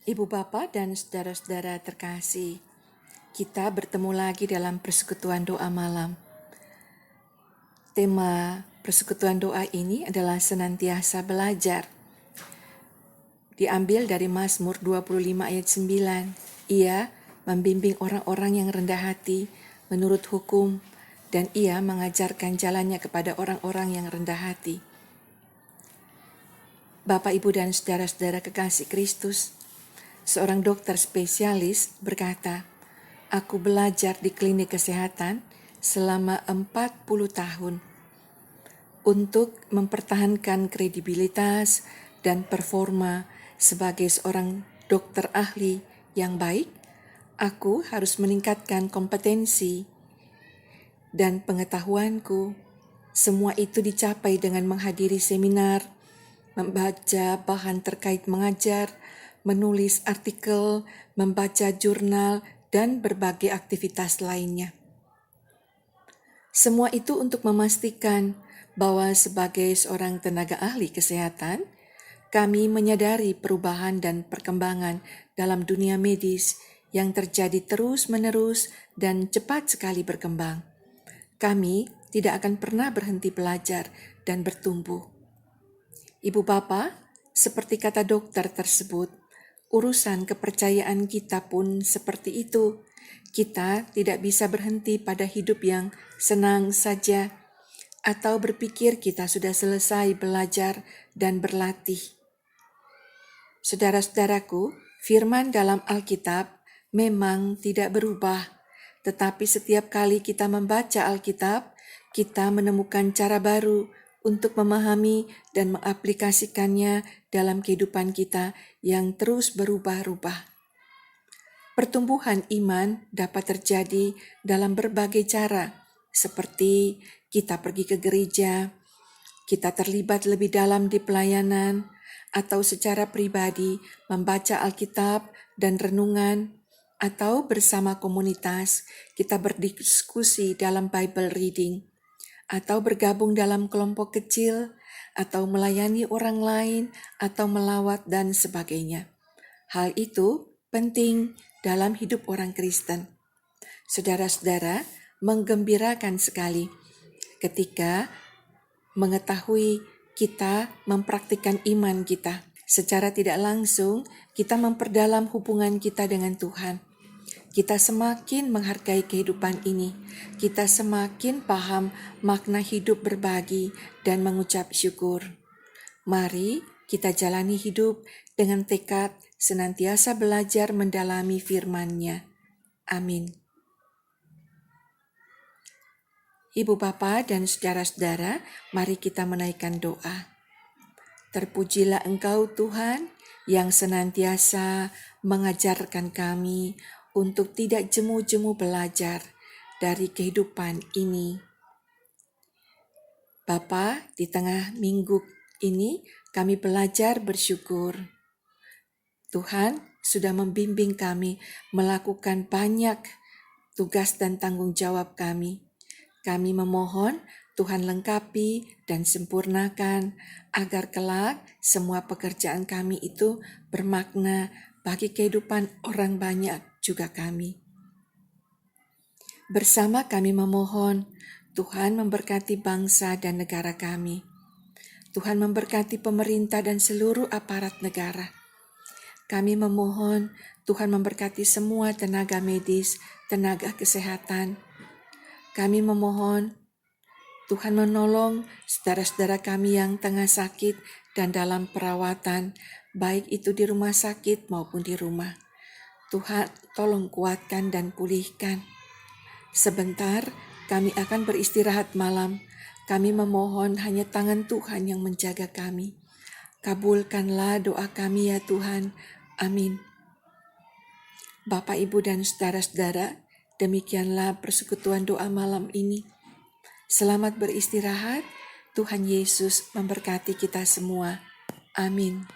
Ibu Bapa dan saudara-saudara terkasih, kita bertemu lagi dalam persekutuan doa malam. Tema persekutuan doa ini adalah senantiasa belajar. Diambil dari Mazmur 25 ayat 9. Ia membimbing orang-orang yang rendah hati menurut hukum, dan ia mengajarkan jalannya kepada orang-orang yang rendah hati. Bapak, Ibu, dan saudara-saudara kekasih Kristus, seorang dokter spesialis berkata, "Aku belajar di klinik kesehatan selama 40 tahun. Untuk mempertahankan kredibilitas dan performa sebagai seorang dokter ahli yang baik, aku harus meningkatkan kompetensi dan pengetahuanku. Semua itu dicapai dengan menghadiri seminar, membaca bahan terkait mengajar, menulis artikel, membaca jurnal, dan berbagai aktivitas lainnya. Semua itu untuk memastikan bahwa sebagai seorang tenaga ahli kesehatan, kami menyadari perubahan dan perkembangan dalam dunia medis yang terjadi terus-menerus dan cepat sekali berkembang. Kami tidak akan pernah berhenti belajar dan bertumbuh. Ibu Bapa, seperti kata dokter tersebut, urusan kepercayaan kita pun seperti itu. Kita tidak bisa berhenti pada hidup yang senang saja, atau berpikir kita sudah selesai belajar dan berlatih. Saudara-saudaraku, firman dalam Alkitab memang tidak berubah, tetapi setiap kali kita membaca Alkitab, kita menemukan cara baru untuk memahami dan mengaplikasikannya dalam kehidupan kita yang terus berubah-ubah. Pertumbuhan iman dapat terjadi dalam berbagai cara, seperti kita pergi ke gereja, kita terlibat lebih dalam di pelayanan, atau secara pribadi membaca Alkitab dan renungan, atau bersama komunitas kita berdiskusi dalam Bible reading, atau bergabung dalam kelompok kecil, atau melayani orang lain, atau melawat dan sebagainya. Hal itu penting dalam hidup orang Kristen. Saudara-saudara, menggembirakan sekali ketika mengetahui kita mempraktikkan iman kita. Secara tidak langsung, kita memperdalam hubungan kita dengan Tuhan. Kita semakin menghargai kehidupan ini. Kita semakin paham makna hidup berbagi dan mengucap syukur. Mari kita jalani hidup dengan tekad senantiasa belajar mendalami firman-Nya. Amin. Ibu Bapa dan saudara-saudara, mari kita menaikkan doa. Terpujilah Engkau Tuhan yang senantiasa mengajarkan kami untuk tidak jemu-jemu belajar dari kehidupan ini. Bapa, di tengah minggu ini kami belajar bersyukur. Tuhan sudah membimbing kami melakukan banyak tugas dan tanggung jawab kami. Kami memohon Tuhan lengkapi dan sempurnakan agar kelak semua pekerjaan kami itu bermakna bagi kehidupan orang banyak juga kami. Bersama kami memohon Tuhan memberkati bangsa dan negara kami. Tuhan memberkati pemerintah dan seluruh aparat negara. Kami memohon Tuhan memberkati semua tenaga medis, tenaga kesehatan. Kami memohon Tuhan menolong saudara-saudara kami yang tengah sakit dan dalam perawatan, baik itu di rumah sakit maupun di rumah. Tuhan tolong kuatkan dan pulihkan. Sebentar kami akan beristirahat malam. Kami memohon hanya tangan Tuhan yang menjaga kami. Kabulkanlah doa kami ya Tuhan. Amin. Bapak, Ibu, dan saudara-saudara, demikianlah persekutuan doa malam ini. Selamat beristirahat. Tuhan Yesus memberkati kita semua. Amin.